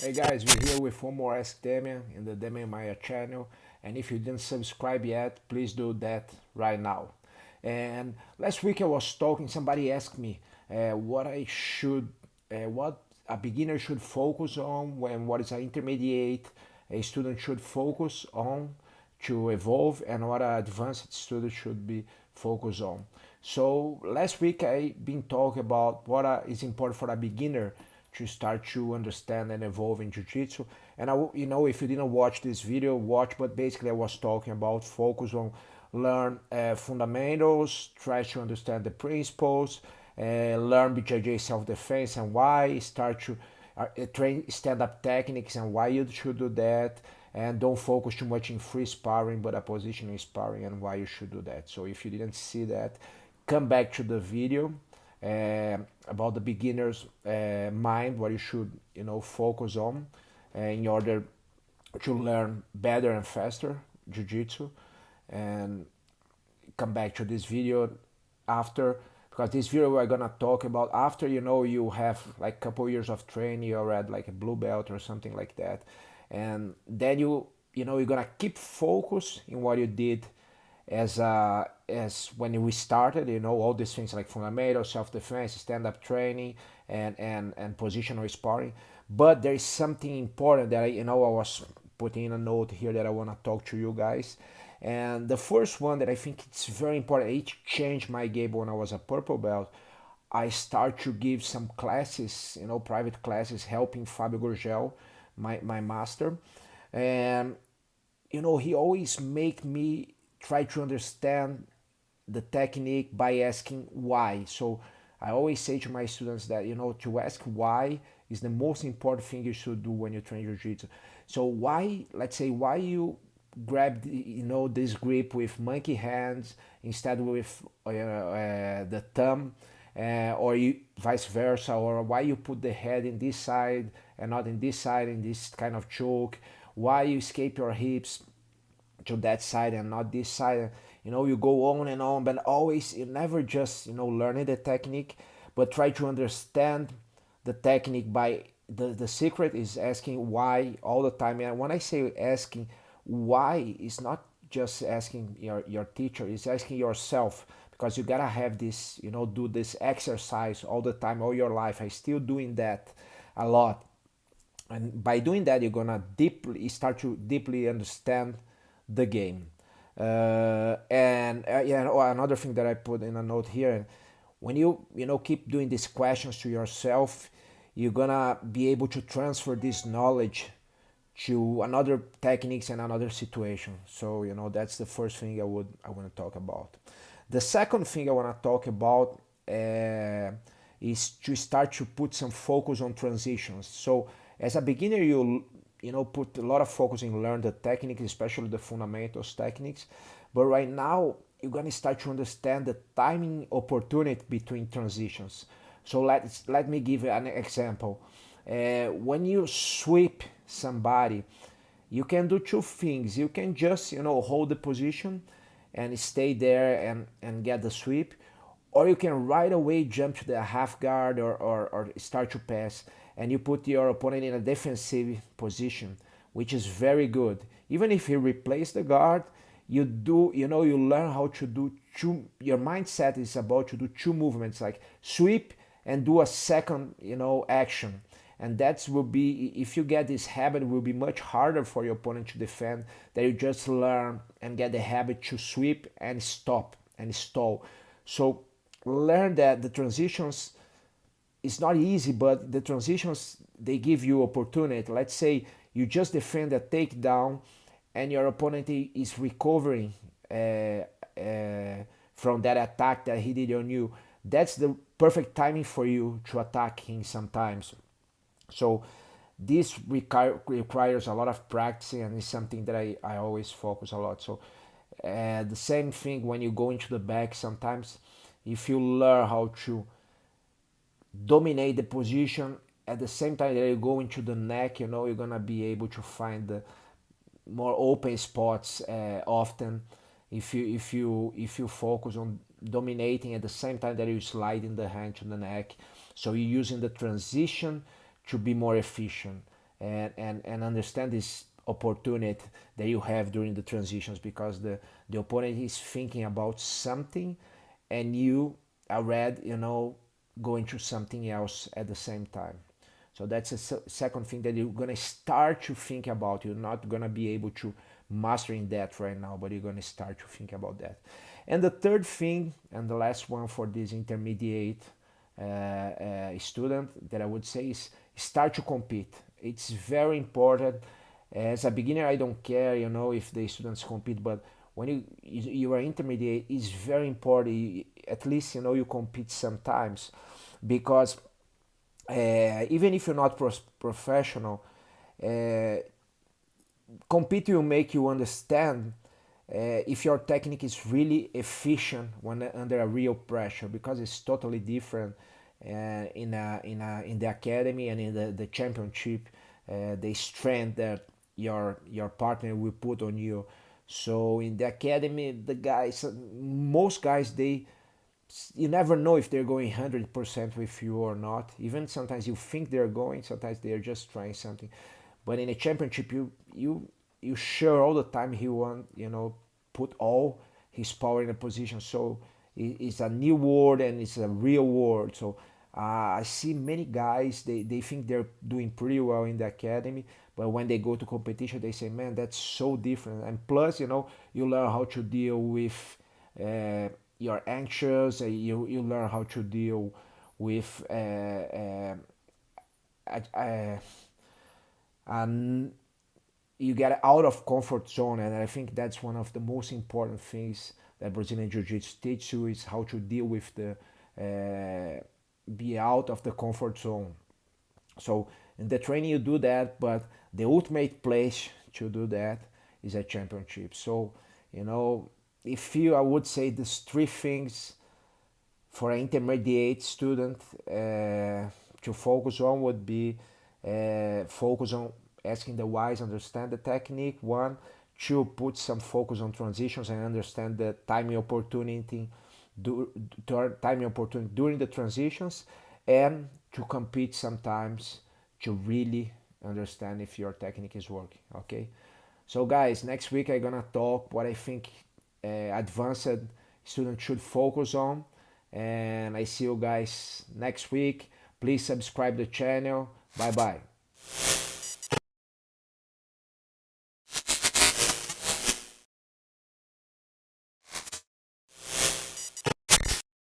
Hey guys, we're here with one more Ask Demian in the Demian Maia channel. And if you didn't subscribe yet, please do that right now. And last week I was talking, somebody asked me what a beginner should focus on, when what is an intermediate a student should focus on to evolve, and what an advanced student should be focused on. So last week I been talking about what is important for a beginner to start to understand and evolve in jiu-jitsu. And if you didn't watch this video, watch. But basically I was talking about focus on learn fundamentals, try to understand the principles, learn BJJ self-defense and why, start to train stand-up techniques and why you should do that, and don't focus too much in free sparring but a positional sparring and why you should do that. So if you didn't see that, come back to the video about the beginner's mind, what you should focus on in order to learn better and faster jiu-jitsu, and come back to this video after, because this video we're gonna talk about after you have like a couple years of training, you're already like a blue belt or something like that, and then you're gonna keep focus in what you did as when we started, all these things like fundamental, self-defense, stand-up training, and positional sparring. But there is something important that I was putting in a note here that I want to talk to you guys. And the first one that I think it's very important, it changed my game when I was a purple belt. I start to give some classes, private classes, helping Fabio Gurgel, my master. And he always make me try to understand the technique by asking why. So I always say to my students that to ask why is the most important thing you should do when you train jiu-jitsu. So why, let's say, why you grab this grip with monkey hands instead with the thumb, or you vice versa, or why you put the head in this side and not in this side in this kind of choke, why you escape your hips to that side and not this side. You go on and on, but always you never just learning the technique, but try to understand the technique by the secret is asking why all the time. And when I say asking why, it's not just asking your teacher, it's asking yourself, because you gotta have this, do this exercise all the time, all your life. I still doing that a lot, and by doing that you're gonna deeply start to deeply understand the game. Another thing that I put in a note here, when you keep doing these questions to yourself, you're gonna be able to transfer this knowledge to another techniques and another situation. So that's the first thing I want to talk about. The second thing I want to talk about is to start to put some focus on transitions. So as a beginner, you put a lot of focus in learn the techniques, especially the fundamentals techniques. But right now you're gonna start to understand the timing opportunity between transitions. So let me give you an example. When you sweep somebody, you can do two things. You can just hold the position and stay there and get the sweep, or you can right away jump to the half guard, or start to pass, and you put your opponent in a defensive position, which is very good. Even if you replace the guard, you learn how to do two. Your mindset is about to do two movements, like sweep and do a second action. And that will be, if you get this habit, it will be much harder for your opponent to defend, that you just learn and get the habit to sweep and stop and stall. So learn that the transitions is not easy, but the transitions, they give you opportunity. Let's say you just defend a takedown and your opponent is recovering from that attack that he did on you. That's the perfect timing for you to attack him sometimes. So this requires a lot of practice, and is something that I always focus a lot. So the same thing when you go into the back, sometimes if you learn how to dominate the position at the same time that you go into the neck, you're gonna be able to find the more open spots often, if you focus on dominating at the same time that you sliding the hand to the neck. So you're using the transition to be more efficient. and understand this opportunity that you have during the transitions, because the opponent is thinking about something and you are already, going through something else at the same time. So that's a second thing that you're gonna start to think about. You're not gonna be able to mastering that right now, but you're gonna start to think about that. And the third thing, and the last one for this intermediate student that I would say is start to compete. It's very important. As a beginner, I don't care, if the students compete, but when you are intermediate, it's very important. At least you compete sometimes, because even if you're not professional, uh, compete will make you understand if your technique is really efficient when under a real pressure, because it's totally different in the academy and in the championship. The strength that your partner will put on you. So in the academy, the guys, most guys, you never know if they're going 100% with you or not. Even sometimes you think they're going, sometimes they're just trying something. But in a championship, you sure all the time he want, put all his power in a position. So it's a new world and it's a real world. So I see many guys, they think they're doing pretty well in the academy, but when they go to competition, they say, man, that's so different. And plus, you learn how to deal with you're anxious. You learn how to deal with and you get out of comfort zone. And I think that's one of the most important things that Brazilian Jiu-Jitsu teaches you, is how to deal with the be out of the comfort zone. So in the training you do that, but the ultimate place to do that is a championship. So if I would say these three things for an intermediate student to focus on would be focus on asking the whys, understand the technique. One, two, put some focus on transitions and understand the timing opportunity, timing opportunity during the transitions, and to compete sometimes to really understand if your technique is working. Okay, so guys, next week I'm gonna talk what I think advanced students should focus on, and I see you guys next week. Please subscribe the channel. Bye bye.